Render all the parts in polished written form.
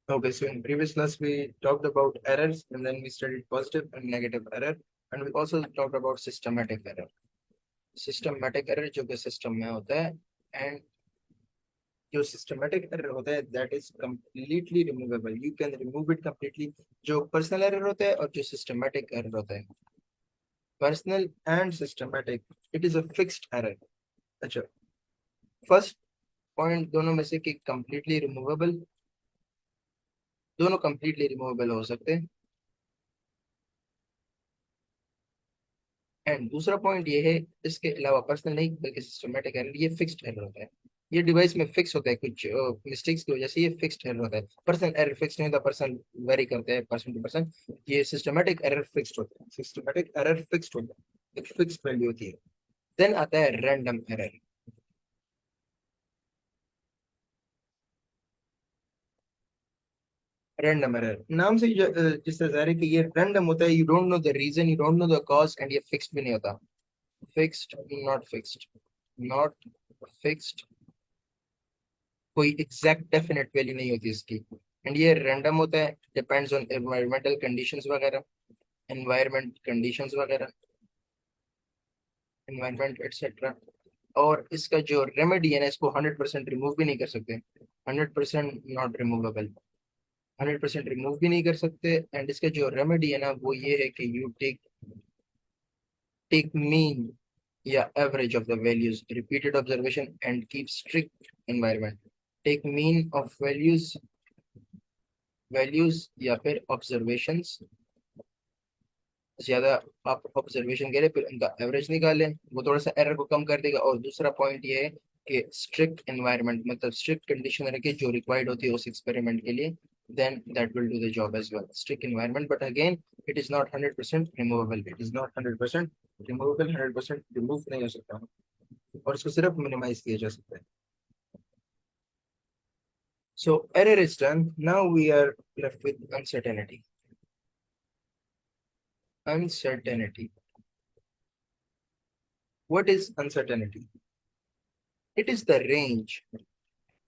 Okay, so in previous class we talked about errors and then we studied positive and negative error, and we also talked about systematic error. Systematic error जो कि system में होता है, and जो systematic error होता है that is completely removable. You can remove it completely. जो personal error होता है और जो systematic error होता है, personal and systematic, it is a fixed error. अच्छा, first point दोनों में से कि completely removable, दोनों completely removable हो सकते हैं। एंड दूसरा पॉइंट ये है, इसके अलावा पर्सनल नहीं बल्कि सिस्टमेटिक एरर, ये फिक्स्ड एरर होता है। ये डिवाइस में फिक्स होता है, कुछ मिस्टेक्स की वजह से ये फिक्स्ड एरर होता है। पर्सनल एरर फिक्स नहीं होता, पर्सन वेरी करते हैं पर्सन टू पर्सन। ये सिस्टमेटिक एरर फिक्स्ड होता है, सिस्टमेटिक एरर फिक्स्ड होता है, एक फिक्स्ड वैल्यू होती है। देन आता है रैंडम एरर। रैंडम एरर नाम से जिससे जाहिर है कि ये रैंडम होता है। You don't know the reason, you don't know the cause, and ये फिक्स्ड भी नहीं होता। Fixed, not fixed, not fixed, कोई एग्जैक्ट डेफिनेट वैल्यू नहीं होती इसकी। एंड ये रैंडम होता है, डिपेंड्स ऑन एनवायरमेंटल कंडीशंस वगैरह, एनवायरमेंट कंडीशंस वगैरह, एनवायरमेंट एक्सेट्रा। और इसका जो रेमेडी है ना, इसको 100% रिमूव भी नहीं कर सकते। 100% नॉट रिमूवेबल, 100% रिमूव भी नहीं कर सकते। एंड इसका जो रेमेडी है ना, वो ये है कि यू टेक टेक मीन या average of the values, repeated observation and keep strict environment. Take mean of values, values या फिर ऑब्जर्वेशंस, ज्यादा आप ऑब्जर्वेशन करें फिर उनका एवरेज निकालें, वो थोड़ा सा एरर को कम कर देगा। और दूसरा पॉइंट ये है कि स्ट्रिक्ट एनवायरनमेंट, मतलब स्ट्रिक्ट कंडीशन रखे जो रिक्वायर्ड होती है उस एक्सपेरिमेंट के लिए, then that will do the job as well. Strict environment, but again it is not 100% removable, it is not 100% removable, 100% remove नहीं हो सकता, और इसको सिर्फ मिनिमाइज किया जा सकता है। So error is done. Now we are left with uncertainty. Uncertainty. What is uncertainty? It is the range,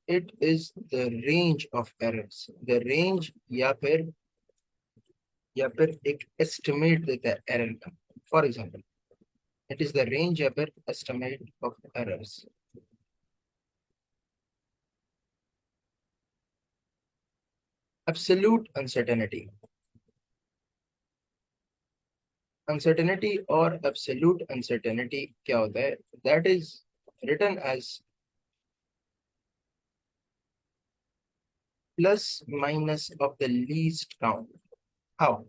it is the range of errors, the range या फिर एक estimate देता है error का। For example, it is the range या फिर estimate of errors. Absolute uncertainty, uncertainty और absolute uncertainty क्या होता है? That is written as plus minus of the least count. How?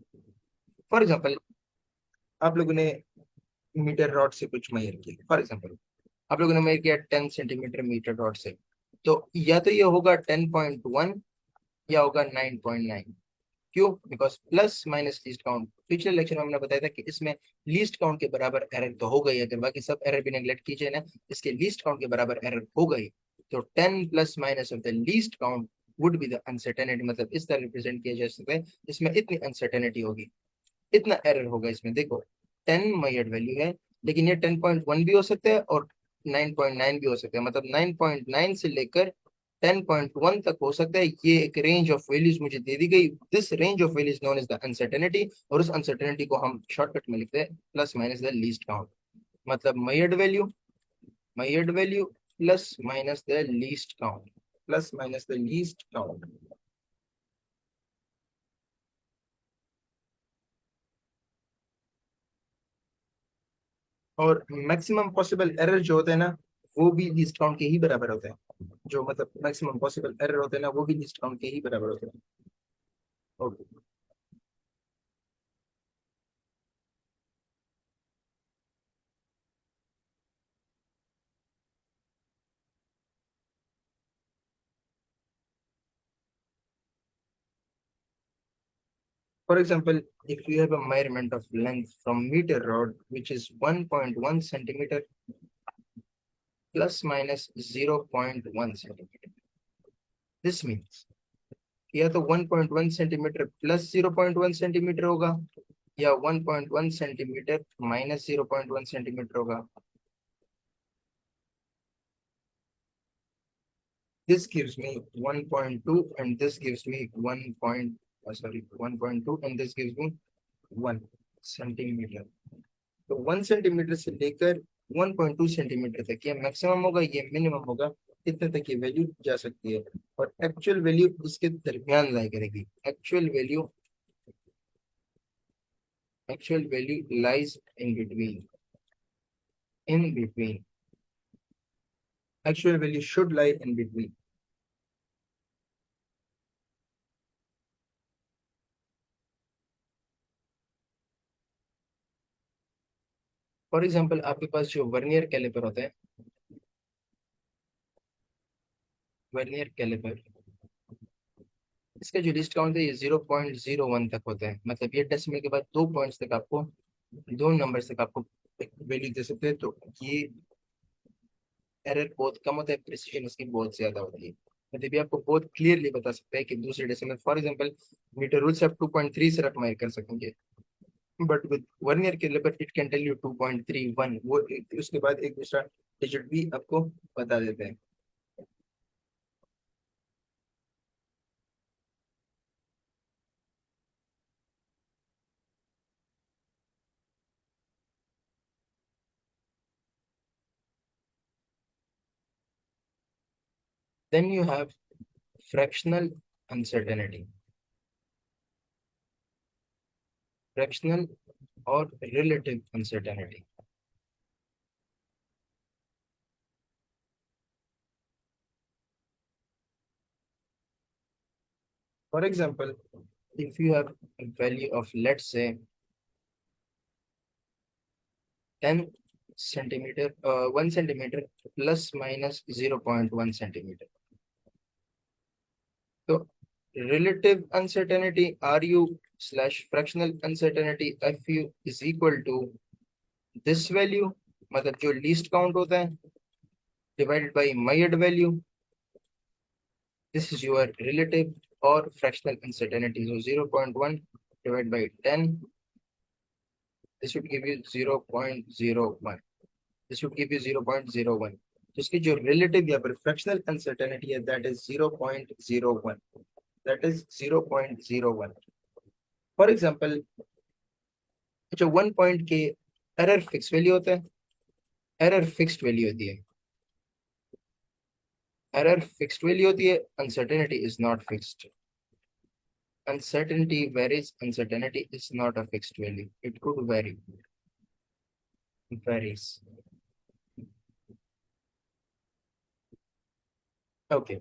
For example, आप लोगों ने मीटर रॉड से कुछ मेजर किया। फॉर एग्जाम्पल, आप लोगों ने मेजर किया 10 सेंटीमीटर मीटर रॉड से, तो या तो ये होगा 10.1 या होगा 9.9। क्यों? Because plus minus least count, पिछले लेक्चर में हमने बताया था कि इसमें लीस्ट काउंट के बराबर एरर तो हो गई, अगर बाकी सब एरर भी नेग्लेक्ट कीजिए ना, इसके लीस्ट काउंट के बराबर एरर हो गई। तो 10 plus minus of the least count would be the uncertainty, मतलब इस तरह रिप्रेजेंट किया जा सकता है। इसमें इतनी अनसर्टेनिटी होगी, इतना एरर होगा इसमें। देखो 10 मेजर्ड वैल्यू है, लेकिन ये 10.1 भी हो सकता है और 9.9 भी हो सकता है, मतलब 9.9 से लेकर 10.1 तक हो सकता है। ये एक रेंज ऑफ वैल्यूज मुझे दे दी गई। This range of values known is the uncertainty, और उस अनसर्टेनिटी को हम शॉर्टकट में लिखते हैं plus minus the least count. मतलब measured value, measured value plus minus the least count, plus minus the least count. और मैक्सिमम पॉसिबल एरर जो होते हैं ना, वो भी लीस्ट काउंट के ही बराबर होते हैं। जो मतलब मैक्सिमम पॉसिबल एरर होते हैं ना, वो भी लीस्ट काउंट के ही बराबर होते हैं। Okay, for example, if you have a measurement of length from meter rod which is 1.1 centimeter plus minus 0.1 centimeter, this means या तो 1.1 सेंटीमीटर प्लस 0.1 सेंटीमीटर होगा, या 1.1 सेंटीमीटर माइनस 0.1 सेंटीमीटर होगा। this gives me 1.2 and this gives me 1.2 and this gives me 1 centimetre. तो 1 centimetre से लेकर 1.2 centimetre तक ये मैक्सिमम होगा, ये मिनिमम होगा, इतने तक ये वैल्यू जा सकती है. और एक्चुअल वैल्यू इसके दरमियान लाई करेगी. Actual value lies in between. Actual value should lie in between. For example आपके पास जो वर्नियर कैलिपर होता है, वर्नियर कैलिपर, इसका जो लिस्ट काउंट है ये 0.01 तक होता है. मतलब ये डेसिमल के बाद 2 पॉइंट्स तक आपको, 2 नंबर तक आपको एक वैल्यू दे सकते हैं. तो ये एरर बहुत कम होता है, प्रिसिजन इसकी बहुत ज्यादा होती है. मतलब ये आपको बहुत क्लियरली बता सकता है कि दूसरे decimal, for example metre rule से आप 2.3 से रकम कर सकेंगे, but with vernier caliper it can tell you 2.31. वो उसके बाद एक दूसरा डिजिट भी आपको बता देते हैं. Then you have fractional uncertainty. Fractional or relative uncertainty. For example, if you have a value of, let's say, 10 centimeter, 1 centimeter plus minus 0.1 centimeter. So relative uncertainty RU slash fractional uncertainty FU is equal to this value, मतलब जो least count होता है, divided by Maillard value. This is your relative or fractional uncertainty. So 0.1 divided by 10, this would give you 0.01. This would give you 0.01. तो इसकी जो relative या फिर fractional uncertainty है, that is 0.01. That is 0.01. For example, जो 1 point के error fixed value होता है, error fixed value होती है, error fixed value होती है, uncertainty is not fixed. Uncertainty varies. Uncertainty is not a fixed value. It could vary. It varies. Okay.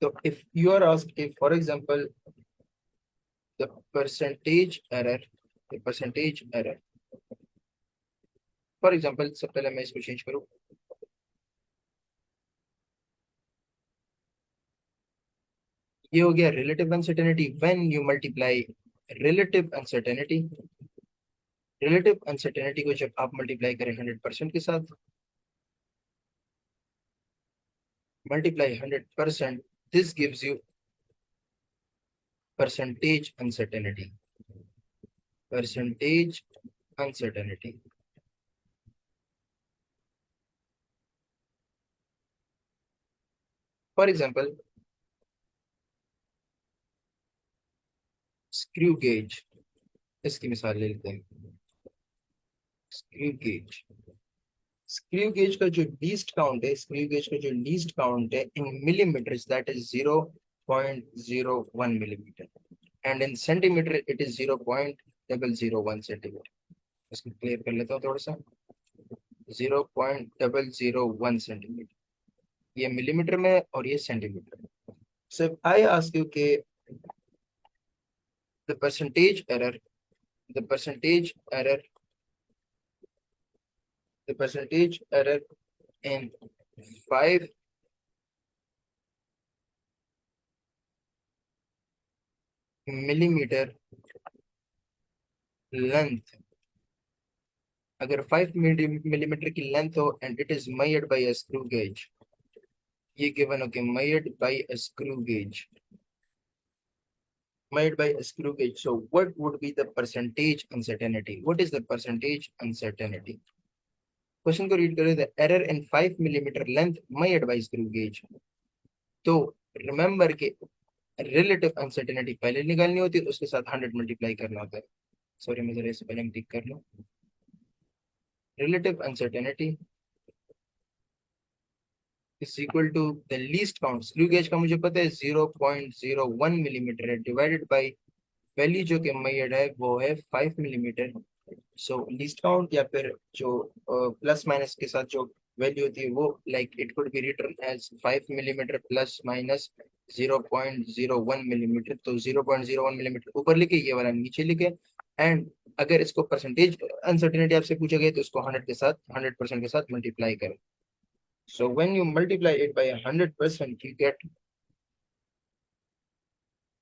So if you are asked if, for example, the percentage error, for example, सबसे पहले मैं इसको change करूँ. ये हो गया relative uncertainty. When you multiply relative uncertainty, relative uncertainty को जब आप multiply करें 100% के साथ, multiply 100%, this gives you percentage uncertainty. Percentage uncertainty. For example, screw gauge. इसकी मिसाल ले लेते हैं. Screw gauge. स्क्रू गेज का जो लीस्ट काउंट है, स्क्रू गेज का जो लीस्ट काउंट है in millimeters, that is 0.01 millimeter, and in centimeter it is 0.001 centimeter. इसको क्लियर कर लेता हूँ थोड़ा सा. 0.001 सेंटीमीटर, ये मिलीमीटर में है और ये सेंटीमीटर में. So if I ask you के the percentage error, the percentage error, the percentage error in 5 millimeter length, अगर 5 millimeter की लेंथ हो and it is measured by a screw gauge, ये given okay, measured by a screw gauge, measured by a screw gauge. So what would be the percentage uncertainty? What is the percentage uncertainty? Question को read करें, the error in 5 millimetre length my advice screw gauge. तो remember के relative uncertainty पहले निकालनी होती है, उसके साथ 100 मल्टीप्लाई करना होता है। सॉरी मैं जरा स्पेलिंग ठीक कर लूं। Relative uncertainty is equal to the least count. Screw gauge का मुझे पता है 0.01 मिलीमीटर है, डिवाइडेड बाय वैल्यू जो कि मेजर्ड है वो है 5 मिलीमीटर। सो लीस्ट काउंट या फिर जो प्लस माइनस के साथ जो वैल्यू होती है वो like it could be written as 5 millimetre plus minus 0.01 millimetre. तो 0.01 मिलीमीटर ऊपर लिखे, ये वाला नीचे लिखे। एंड अगर इसको परसेंटेज अनसर्टेनिटी आपसे पूछा गया तो इसको 100 के साथ 100% के साथ मल्टीप्लाई करें। So when you multiply it by 100%, you get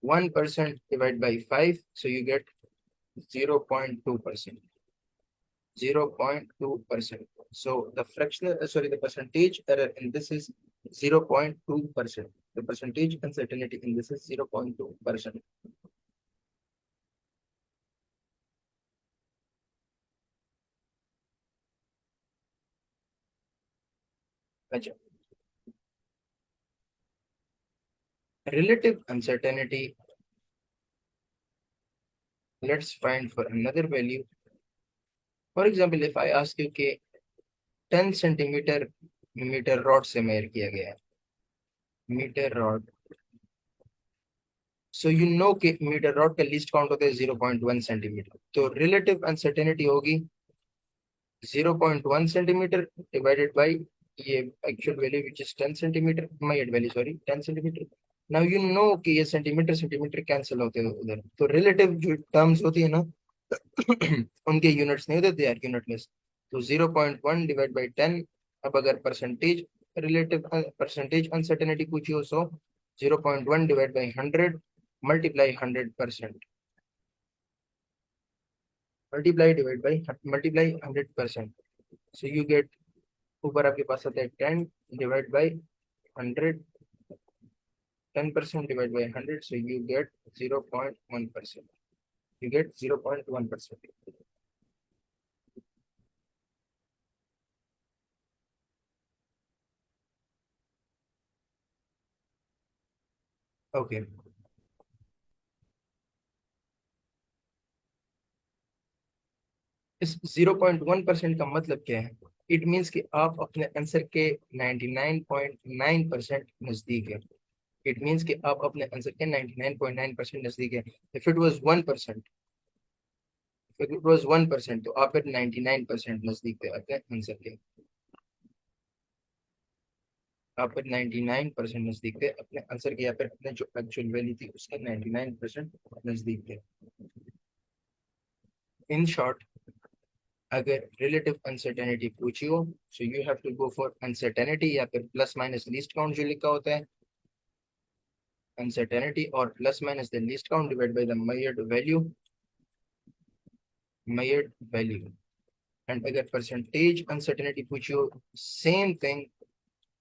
1% divided by 5. So you get 0.2%. 0.2%. So the fractional, the percentage error in this is 0.2%. The percentage uncertainty in this is 0.2%. अच्छा, relative uncertainty, let's find for another value. For example, if I ask you कि 10 centimetre metre rod से measure किया गया है, metre rod. So you know कि metre rod का least count होता है 0.1 सेंटीमीटर। तो रिलेटिव अनसर्टेनिटी होगी 0.1 सेंटीमीटर डिवाइडेड बाय ये actual value which is 10 centimetre, my value sorry 10 centimetre. Now you know कि ये सेंटीमीटर सेंटीमीटर कैंसिल होते हैं उधर, तो रिलेटिव जो टर्म्स होती है ना उनके यूनिट्स नहीं होते, दे आर यूनिटलेस। तो 0.1 डिवाइड बाय 10। अब अगर परसेंटेज रिलेटिव परसेंटेज अनसर्टेनिटी पूछी हो, सो 0.1 divide by 100 multiply 100%, multiply 100%। So you get, ऊपर आपके पास आता है 10 divide by 100, 10% divide by 100, so you get 0.1%। you get 0.1%. Okay, इस 0.1% का मतलब क्या है? इट मीन्स कि आप अपने आंसर के 99.9% नजदीक है। इट मीन्स कि आप अपने आंसर के 99.9% नजदीक है। If it was 1%, if it was 1%, तो आप फिर 99% नजदीक थे अपने आंसर के। आप फिर 99% नजदीक थे अपने आंसर के, या फिर अपने जो एक्चुअल वैल्यू थी उसके 99% नजदीक थे। इन शॉर्ट, अगर रिलेटिव अनसर्टेनिटी पूछी हो, so you have to go for uncertainty या फिर प्लस माइनस लीस्ट काउंट जो लिखा होता है, अनसर्टेनिटी और plus minus the least count divide by the measured value. And अगर परसेंटेज अनसर्टेनिटी पूछी हो, same thing,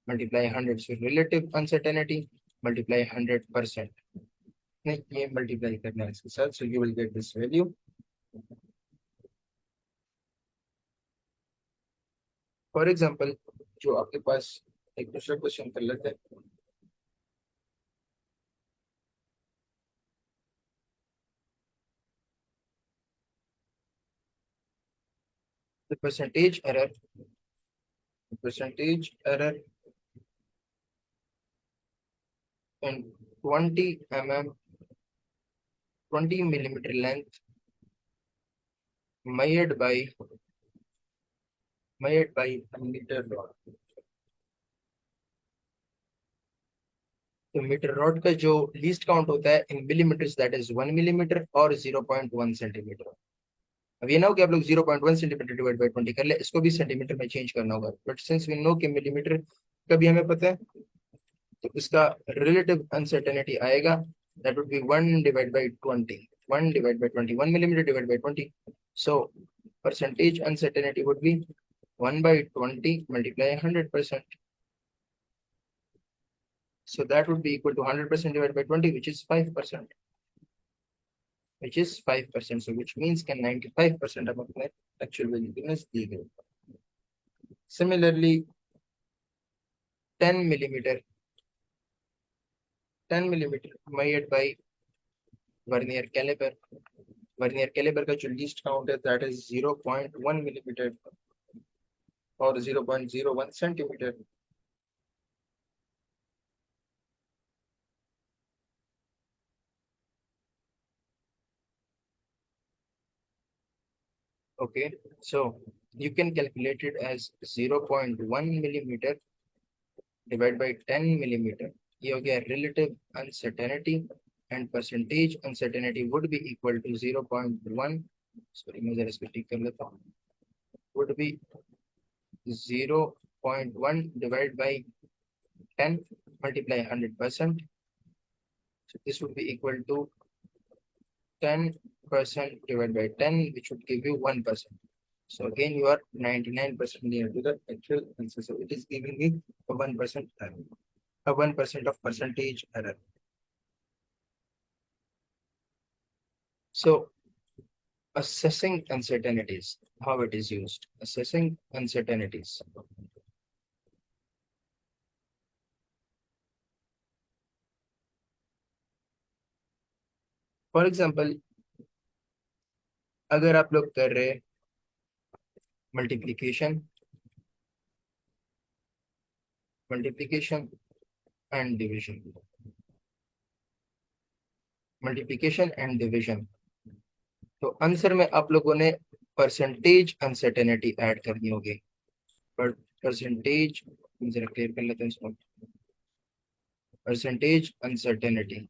multiply 100। So relative uncertainty multiply 100%। नहीं, ये मल्टीप्लाई करना है इसके साथ, so you will get this value. For example, जो आपके पास एक दूसरा क्वेश्चन कर लेते हैं। The percentage error in 20 mm 20 millimeter length measured by a meter rod। तो मीटर रॉड का जो लीस्ट काउंट होता है इन मिलीमीटर, दैट इज 1 मिलीमीटर और 0.1 सेंटीमीटर। अब ये ना हो कि आप लोग 0.1 सेंटीमीटर डिवाइड बाई 20 कर ले, इसको भी सेंटीमीटर में चेंज करना होगा, बट सिंस वी नो कि मिलीमीटर का भी हमें पता है, तो इसका रिलेटिव अनसर्टेनिटी आएगा that would be 1 divide by 20। 1 divide by 20, 1 millimetre divide by 20। So percentage uncertainty would be 1 by 20 multiply 100%. So that would be equal to 100% divided by 20, which is 5%. Which is 5%. So which means can 95% of अपने actual value की नजदीक है। Similarly, 10 millimeter, 10 millimeter measured by vernier caliper. Vernier caliper का जो least count है that is 0.1 millimetre और 0.01 centimetre. Okay, so you can calculate it as 0.1 millimeter divided by 10 millimeter. ये हो गया relative uncertainty and percentage uncertainty would be equal to 0.1. Sorry, मैं जरा इसको ठीक कर लेता हूँ. Would be 0.1 divided by 10 multiply 100%. So this would be equal to 10% divided by 10, which would give you 1%. So again, you are 99% near to the actual answer. So it is giving me a 1% error, a 1% of percentage error. So assessing uncertainties, how it is used. Assessing uncertainties. For example, अगर आप लोग कर रहे multiplication and division, multiplication and division, तो answer में आप लोगों ने परसेंटेज अनसर्टेनिटी ऐड करनी होगी. पर परसेंटेज जरा क्लियर कर लेते हैं इसको. Percentage uncertainty.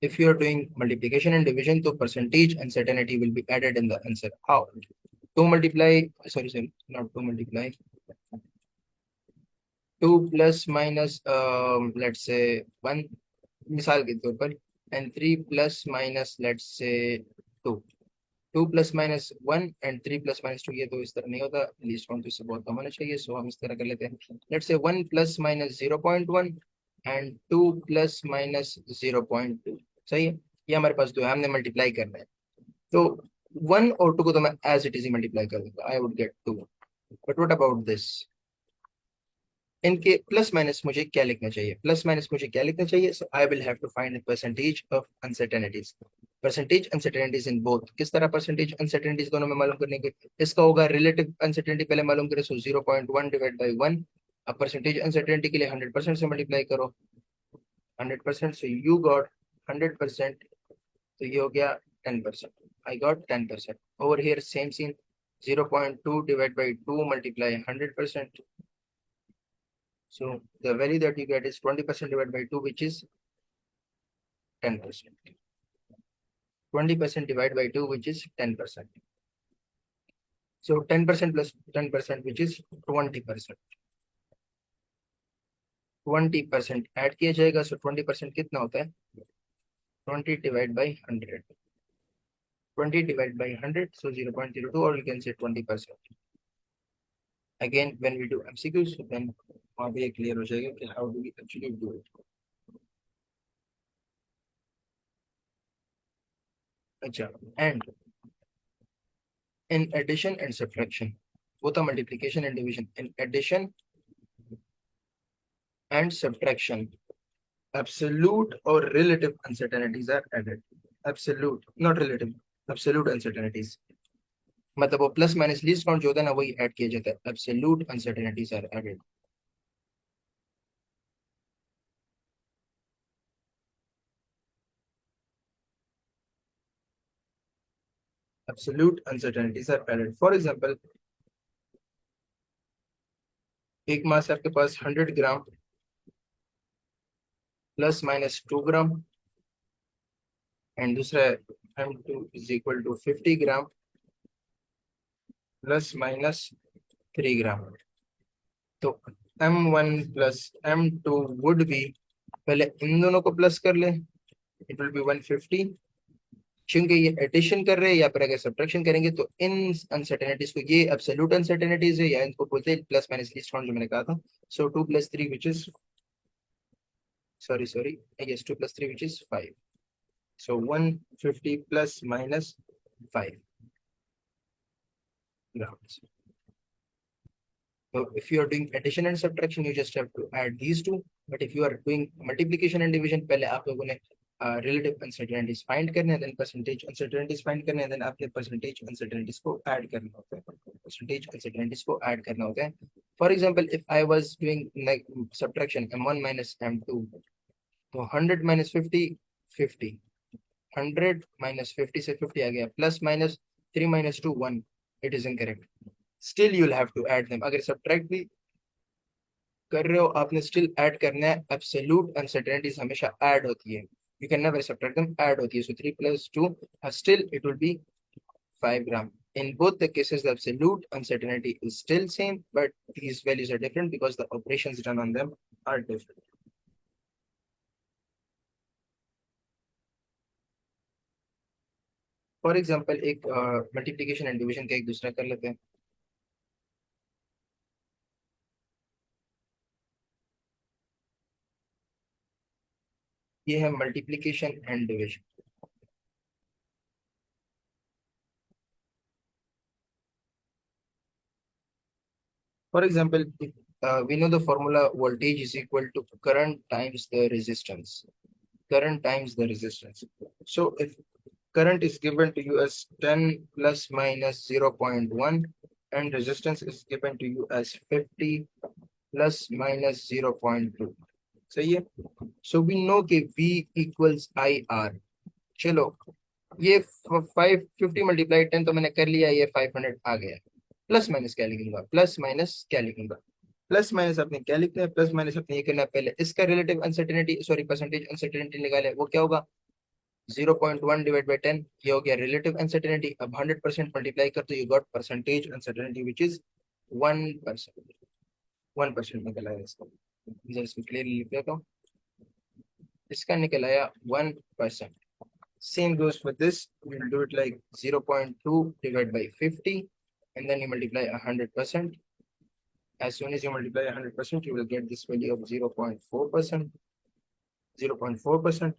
If you are doing multiplication and division, so percentage uncertainty will be added in the answer. How? 2 multiply, sorry, not 2 multiply. 2 plus minus, let's say 1, मिसाल के तौर पर, and 3 plus minus, let's say 2. 2 plus minus 1 and 3 plus minus 2, ये तो इस तरह नहीं होता, लीस्ट काउंट इससे बहुत कम होना चाहिए, सो हम इस तरह कर लेते हैं. Let's say 1 plus minus 0.1 and 2 plus minus 0.2. सही है, ये हमारे पास दो है, हमने मल्टीप्लाई करना है. तो 1 और 2 को तो मैं एज इट इज ही मल्टीप्लाई कर दूंगा, I would get 2. But what about this, इनके प्लस माइनस मुझे क्या लिखना चाहिए, प्लस माइनस मुझे क्या लिखना चाहिए. So I will have to find percentage of uncertainties. Percentage uncertainties in both. किस तरह परसेंटेज अनसर्टेनिटीज दोनों में मालूम करने के, इसका होगा रिलेटिव अनसर्टेनिटी पहले मालूम करें. सो 0.1 डिवाइड बाई 1. अब परसेंटेज अनसर्टेनिटी के लिए 100% से मल्टीप्लाई करो. 100%, so you got 100%, तो ये हो गया 10%. I got 10%. Over here same scene, 0.2 divided by 2 multiply 100%. So the value that you get is 20% divided by 2, which is 10%. 20% divided by 2, which is 10%. So 10% plus 10%, which is 20%. 20% add किया जाएगा, so 20% कितना होता है, 20 divided by 100. 20 divided by 100, so 0.02, or you can say 20%. Again, when we do MCQs, then वहाँ पे clear हो जाएगा कि how do we actually do it. अच्छा, and in addition and subtraction, both are multiplication and division. In addition and subtraction, absolute or relative uncertainties are added. Absolute, not relative, absolute uncertainties. मतलब वो plus minus least count जो होता है ना, वही add किया जाता है. Absolute uncertainties are added. Absolute uncertainties are added. For example, एक मास आपके पास 100 gram plus minus 2 gram, and दूसरा M2 is equal to 50 gram plus minus 3 gram. तो M1 plus M2 would be, पहले इन दोनों को प्लस कर ले, इट विल बी 150. क्योंकि ये एडिशन कर रहे हैं, या फिर अगर सब्ट्रैक्शन करेंगे तो इन अनसर्टेनिटीज को, ये एब्सोल्यूट अनसर्टेनिटीज है, या इनको बोलते हैं प्लस माइनस लीस्ट काउंट जो मैंने कहा था. सो 2 + 3 which is sorry, I guess 2 plus 3, which is 5. So 150 plus minus 5 grams. So if you are doing addition and subtraction, you just have to add these two. But if you are doing multiplication and division, पहले आप लोगों ने relative uncertainties find करने हैं, then percentage uncertainties find करने हैं, then आपने percentage uncertainties को add करना होता है. Percentage uncertainties को add करना होता है. For example, if I was doing like subtraction m1 minus m2, तो 100 minus 50, 50. 100 minus 50 से 50 आ गया, plus minus 3 minus 2, 1. It is incorrect. Still you'll have to add them. अगर subtract भी कर रहे हो आपने स्टिल ऐड करना है. एब्सोल्यूट अनसर्टेनिटीज हमेशा ऐड होती है. You can never subtract them. Add होती है. सो 3 plus 2, still it will be 5 gram. In both the cases, the absolute uncertainty is still same, but these values are different because the operations done on them are different. For example एक multiplication and division का एक दूसरा कर लेते हैं. ये है multiplication and division. For example, if, we know the formula voltage is equal to current times the resistance. Current times the resistance. So if current is given to you as 10 plus minus 0.1 and resistance is given to you as 50 plus minus 0.2. So yeah, so we know कि V equals IR. चलो ये 550 multiply 10 तो मैंने कर लिया, ये 500 आ गया. Plus minus क्या लिखूंगा, प्लस माइनस क्या लिखूंगा, प्लस माइनस अपने क्या लिखते हैं, प्लस माइनस अपने ये करना है. पहले इसका relative uncertainty sorry percentage uncertainty निकाले, वो क्या होगा 0.1 डिवाइड बाई 10. ये हो गया रिलेटिव अनसर्टेनिटी. अब 100% मल्टीप्लाई कर तो you got percentage uncertainty which is 1%. 1% निकल आया इसका. इसमें क्लियरली लिख देता हूँ. इसका निकल आया 1%. Same goes for this. We'll do it like 0.2 divided by 50, and then you multiply 100%. As soon as you multiply 100%, you will get this value of 0.4%. 0.4%.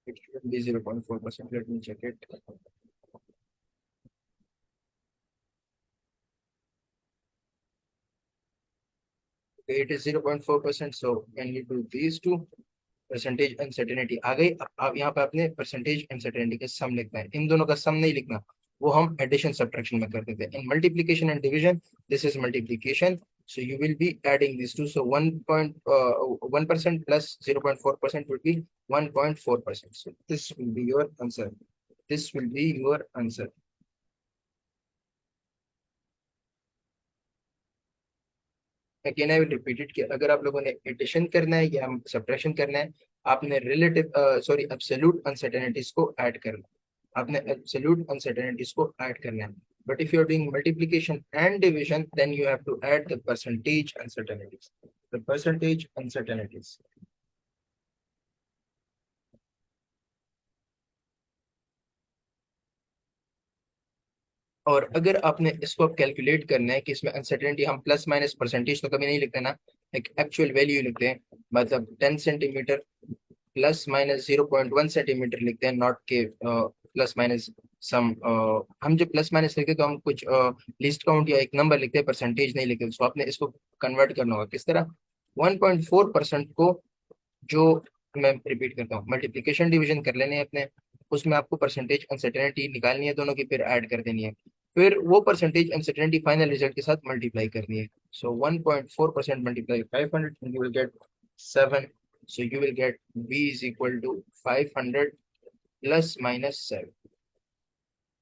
It should be 0.4%. Let me check it. Okay, it is 0.4%. So when you do these two, percentage uncertainty आ गई. अब यहाँ पे आपने percentage uncertainty का सम लिखना है. इन दोनों का सम नहीं लिखना, वो हम एडिशन सब्ट्रैक्शन में कर देते हैं. इन multiplication and division, this is multiplication. So you will be adding these two. So 1% plus 0.4% would be 1.4%. So this will be your answer. This will be your answer. Again I will repeat it कि अगर आप लोगों ने addition करना है या subtraction करना है, आपने रिलेटिव सॉरी एब्सोल्यूट अनसर्टेनिटीज को ऐड करना है. आपने एब्सोल्यूट अनसर्टेनिटीज को ऐड करना है. But if you are doing multiplication and division, then you have to add the percentage uncertainties. The percentage uncertainties. और अगर आपने इसको कैलकुलेट करना है कि इसमें अनसर्टेनिटी हम प्लस माइनस परसेंटेज तो कभी नहीं लिखते ना, एक एक्चुअल वैल्यू लिखते हैं. मतलब 10 सेंटीमीटर प्लस माइनस 0.1 सेंटीमीटर लिखते हैं, नॉट के प्लस माइनस सम. हम जब प्लस माइनस लिखते हैं तो हम कुछ लिस्ट काउंट या एक नंबर लिखते हैं, परसेंटेज नहीं लिखते. तो आपने इसको कन्वर्ट करना होगा किस तरह. 1.4% को, जो मैं रिपीट करता हूँ, मल्टीप्लिकेशन डिवीजन कर लेने हैं अपने, उसमें आपको परसेंटेज अनसर्टेनिटी निकालनी है दोनों की, फिर ऐड कर देनी है. फिर वो परसेंटेज अनसर्टेनिटी फाइनल रिजल्ट के साथ मल्टीप्लाई करनी है. सो 1.4% multiply 500 and you will get 7. So you will get V is equal to 500 plus minus 7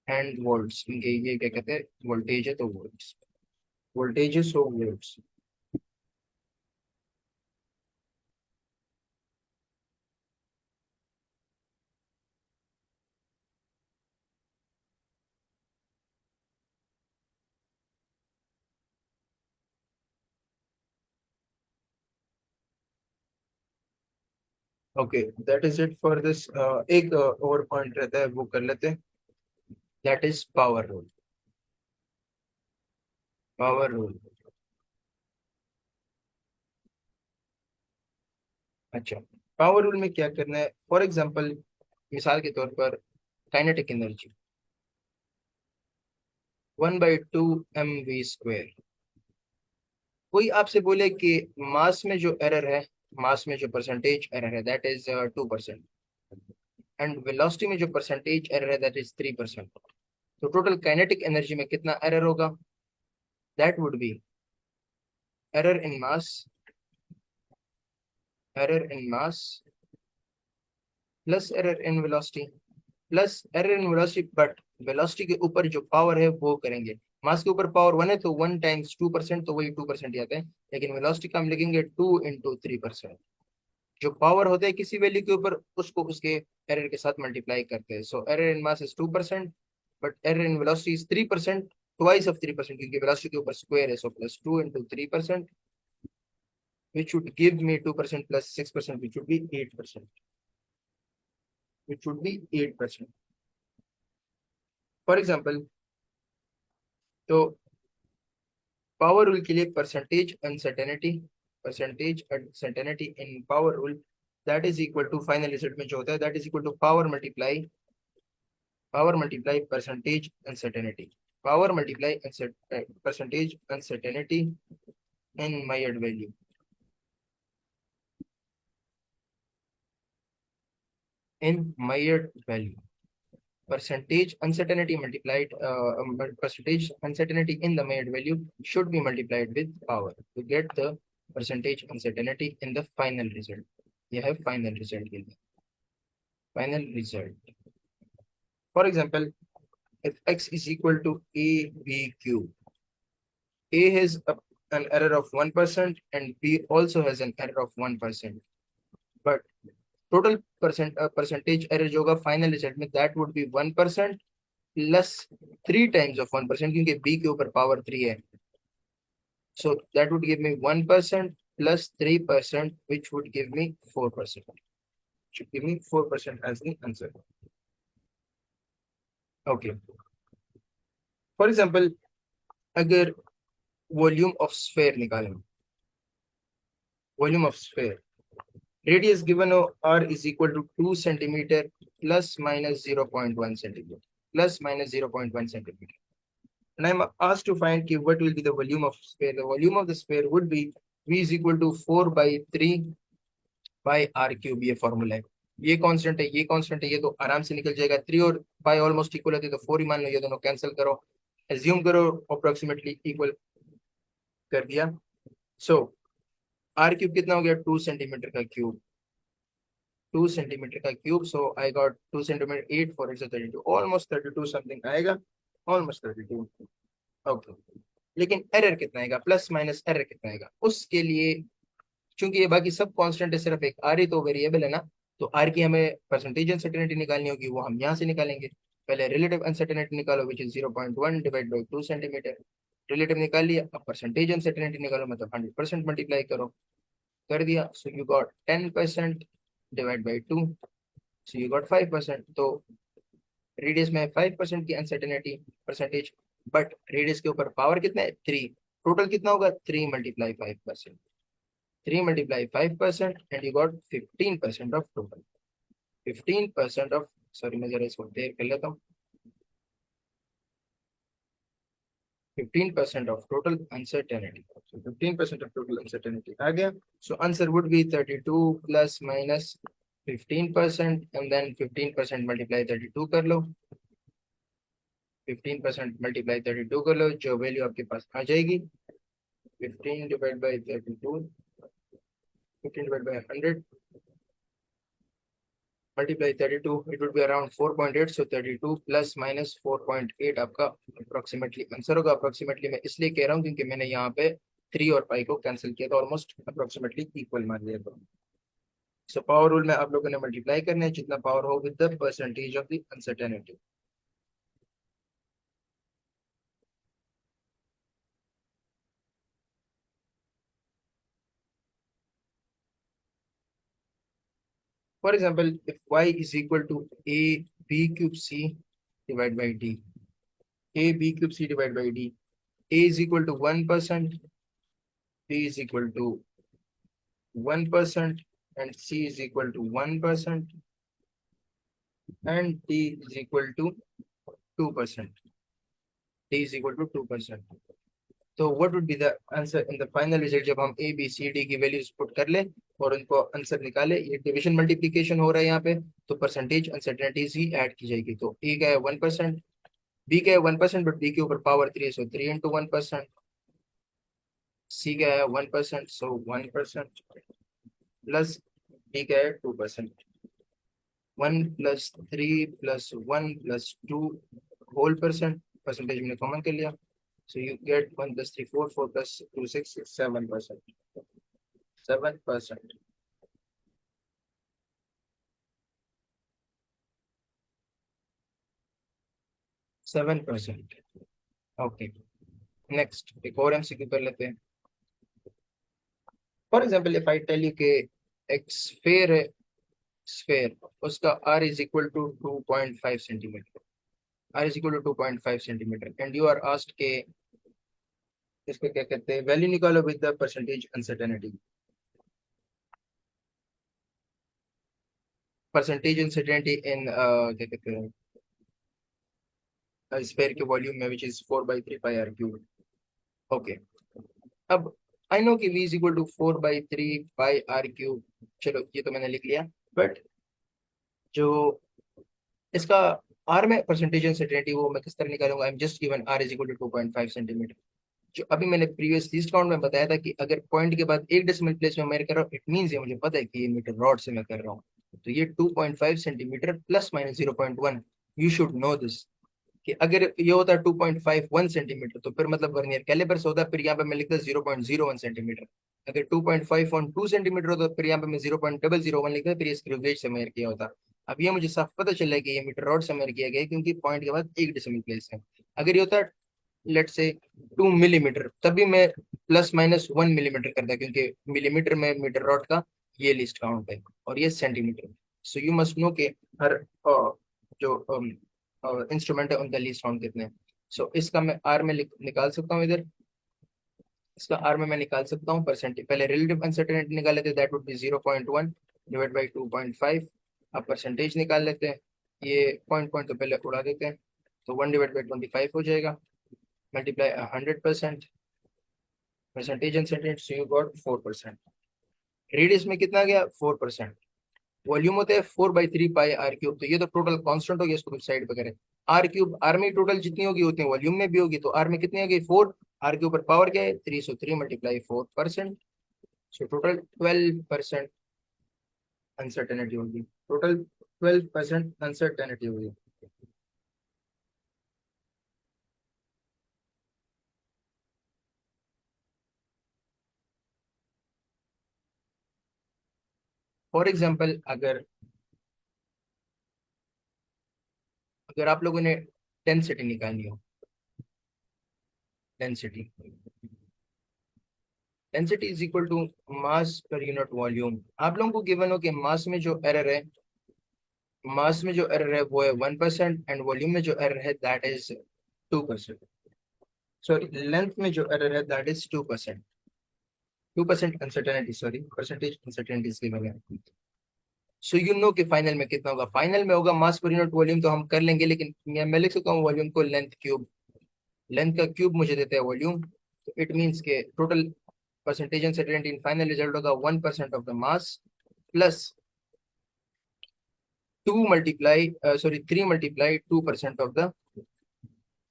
and volts. ये क्या कहते हैं, वोल्टेज है तो volts. वोल्टेज है सो volts. Okay, that is it for this. एक और पॉइंट रहता है वो कर लेते हैं. That is power rule. Power rule. अच्छा, पावर रूल में क्या करना है? फॉर एग्जांपल, मिसाल के तौर पर काइनेटिक एनर्जी 1/2 mv²। कोई आपसे बोले कि मास में जो एरर है, मास में जो परसेंटेज एरर है दैट इज 2%, एंड वेलोसिटी में जो परसेंटेज एरर है दैट इज 3%। तो टोटल काइनेटिक एनर्जी में कितना एरर होगा? That would be error in mass, error in mass plus error in velocity, plus error in velocity, but velocity के ऊपर जो पावर है वो करेंगे। मास के ऊपर पावर 1 है तो 1 × 2%, तो वही 2% ही आता है। लेकिन वेलोसिटी का हम लिखेंगे 2 × 3%। जो पावर होता है किसी वैल्यू के ऊपर, उसको उसके एरर के साथ मल्टीप्लाई करते हैं। So error in mass is 2%, but error in velocity is 3%, twice of 3%, क्योंकि वेलोसिटी के ऊपर स्क्वायर है। So plus 2 × 3%, which would give me 2% plus 6%, which would be 8%, which would be 8%। For example, तो power rule के लिए percentage uncertainty in power rule that is equal to, final result में जो होता है that is equal to power multiply percentage uncertainty, power multiply percentage uncertainty in measured value, in measured value. Percentage uncertainty multiplied, percentage uncertainty in the measured value should be multiplied with power to get the percentage uncertainty in the final result. You have final result in the final result. For example, if x is equal to a b cube, a has an error of 1% and b also has an error of 1%, but total percentage error जो होगा final result में that would be 1% plus 3 times of 1%, क्योंकि b के ऊपर power 3 है। So that would give me 1% plus 3%, which would give me 4%. Should give me 4% as the answer. Okay. For example, अगर volume of sphere निकालें, volume of sphere, radius given r is equal to 2 centimeter plus minus 0.1 centimeter, plus minus 0.1 centimeter. And I'm asked to find what will be the volume of sphere. The volume of the sphere would be V is equal to 4 by 3 by r cube। ये formula है, ये constant है, ये constant है, ये तो आराम से निकल जाएगा। 3 और पाई ऑलमोस्ट इक्वल होते हैं, तो 4 ही मान लो, ये दोनों कैंसिल करो, एज्यूम करो अप्रोक्सीमेटली इक्वल कर दिया। सो आर क्यूब कितना हो गया? 2 सेंटीमीटर का क्यूब, 2 सेंटीमीटर का cube. So I got 2 centimetre, 8 4 32, almost 32 something आएगा, ऑलमोस्ट 32। ओके, लेकिन एरर कितना आएगा, प्लस माइनस एरर कितना आएगा उसके लिए, क्योंकि ये बाकी सब कांस्टेंट है, सिर्फ एक आर ही तो वेरिएबल है ना, तो आर की हमें परसेंटेज अनसर्टेनिटी निकालनी होगी, वो हम यहाँ से निकालेंगे। पहले रिलेटिव अनसर्टेनिटी निकालो, which is 0.1 divide by 2 centimetre. Relative निकाल लिया, अब परसेंटेज अनसर्टेनिटी निकालो, मतलब 100% मल्टीप्लाई करो, कर दिया। So you got 10% divide by 2, so you got 5%। तो रेडियस में 5% की अनसर्टेनिटी परसेंटेज, बट रेडियस के ऊपर पावर कितना है? 3। टोटल कितना होगा? 3 × 5%, 3 × 5%, and you got 15% of total, 15% of, sorry मैं जरा इसको देर कर लेता हूँ, 15% of total uncertainty। So 15% of total uncertainty आ गया। So answer would be 32 plus minus 15%, and then 15% multiply 32 कर लो, 15% multiply 32 कर लो, जो वैल्यू आपके पास आ जाएगी 15 divide by 32, 15 divide by 100 multiply 32, it would be around 4.8। so 32 plus minus 4.8 आपका अप्रोक्सीमेटली आंसर होगा। Approximately मैं इसलिए कह रहा हूँ क्योंकि मैंने यहाँ पे 3 और पाई को कैंसिल किया था, ऑलमोस्ट अप्रोक्सीमेटली इक्वल मान लिया था। सो पावर रूल में आप लोगों ने मल्टीप्लाई करना है जितना पावर हो with the percentage of the uncertainty. For example, if y is equal to a b cube c divided by d, a b cube c divided by d, A is equal to 1%, B is equal to 1%, and C is equal to 1%, and D is equal to 2%. D is equal to 2%. तो what would be the answer in the final result जब हम A B C D की values put कर ले और उनको answer निकाले? ये डिवीजन मल्टीप्लिकेशन हो रहा है यहाँ पे, तो परसेंटेज अनसर्टेनिटीज ही ऐड की जाएगी। तो ए का है 1%, बी का है 1%, बट बी के ऊपर पावर 3 है, सो 3 इंटू 1%। सी का है 1%, सो 1%, प्लस डी का है 2%। 1 plus 3 plus 1 plus 2 whole percent, percentage हमने कॉमन कर लिया, so you get 1 plus 3 4, 4 plus 2 6, 7%, 7%। Okay, next एक और एमसीक्यू कर लेते हैं। For example if I tell you के एक स्फेयर है, स्फेयर उसका r is equal to 2.5 centimetre, r is equal to 2.5 centimetre, and you are asked के इसको क्या कहते हैं, वैल्यू निकालो with the percentage uncertainty. Percentage uncertainty in क्या कहते हैं स्फेयर के वॉल्यूम में, which is 4/3 pi r cube. Okay, अब आई नो कि v is equal to 4/3 pi r cube, चलो ये तो मैंने लिख लिया, बट जो इसका r में परसेंटेज अनसर्टेनिटी वो मैं किस तरह निकालूंगा? I am just given r is equal to 2.5 centimetre. जो अभी मैंने प्रीवियस लीस्ट काउंट में बताया था कि अगर पॉइंट के बाद एक डेसिमल प्लेस में मैं कर रहा हूँ, इट मींस ये मुझे पता है कि ये मीटर रॉड से मैं कर रहा हूँ, तो ये 2.5 centimetre plus minus 0.1, you should know this, कि अगर ये होता है 2.51 सेंटीमीटर तो फिर मतलब वर्नियर कैलिपर से होता है, फिर यहाँ पे मैं लिखता 0.01 सेंटीमीटर। अगर 2.5 सेंटीमीटर होता फिर यहाँ पे मैं 0.001 लिखता, फिर ये स्क्रू गेज से मेजर किया होता। अब ये मुझे साफ पता चला है कि ये मीटर रॉड से मेजर किया गया है, क्योंकि पॉइंट के बाद एक डेसिमल प्लेस है। अगर ये होता लेट से 2 मिलीमीटर, तभी मैं प्लस माइनस 1 मिलीमीटर करता, क्योंकि मिलीमीटर में मीटर रॉड का ये लिस्ट काउंट है और ये centimetre. So you must know के हर जो इंस्ट्रूमेंट है उनका लीस्ट काउंट कितने हैं। सो इसका मैं आर में निकाल सकता हूँ इधर, इसका आर में मैं निकाल सकता हूँ परसेंट, पहले रिलेटिव अनसर्टेनिटी निकाल लेते हैं, that would be 0.1 divide by 2.5। अब परसेंटेज निकाल लेते हैं, ये पॉइंट पॉइंट तो पहले उड़ा देते हैं, तो 1 डिवाइड बाई 25 हो जाएगा, multiply 100%, percentage uncertainty, so you got 4%। Radius में कितना गया? 4%। वॉल्यूम होता है 4/3 पाई आर क्यूब, तो ये तो टोटल कांस्टेंट हो गया, इसको साइड पे करें। आर क्यूब, आर में टोटल जितनी होगी उतनी वॉल्यूम में भी होगी, तो आर में कितनी होगी? 4। आर के ऊपर पावर क्या है? 3, so 3 multiply 4%, so total 12% uncertainty होगी, टोटल 12% अनसर्टेनिटी होगी। फॉर एग्जाम्पल अगर अगर आप लोगों ने डेंसिटी निकालनी हो, density density is equal to mass per unit volume. आप लोगों को गिवन हो कि मास में जो एरर है, मास में जो एरर है वो है 1%, एंड वॉल्यूम में जो एरर है दैट इज 2%। सॉरी, लेंथ में जो एरर है that is 2%। 2% uncertainty, sorry percentage uncertainty इसकी वजह। सो यू नो कि फाइनल में कितना होगा? फाइनल में होगा मास पर यूनिट वॉल्यूम तो हम कर लेंगे, लेकिन मैं लिख सकता हूँ वॉल्यूम को लेंथ क्यूब, लेंथ का क्यूब मुझे देता है वॉल्यूम, तो इट मीन्स के total percentage uncertainty in final result होगा 1% of the mass plus 2 multiply sorry 3 multiply 2% of the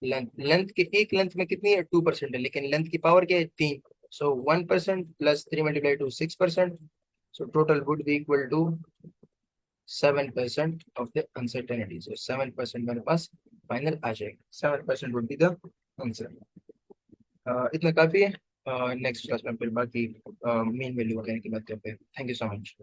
length. Length के एक लेंथ में कितनी है? 2% है, लेकिन लेंथ की पावर क्या है? 3, so 1% plus 3 multiply two 6%, so total would be equal to 7% of the uncertainty. So 7% मेरे पास फाइनल आ जाएगा, 7% वुड बी द आंसर। इतना काफी है। नेक्स्ट क्लास में फिर बाकी मेन वैल्यू वगैरह की बात करते हैं। Thank you so much.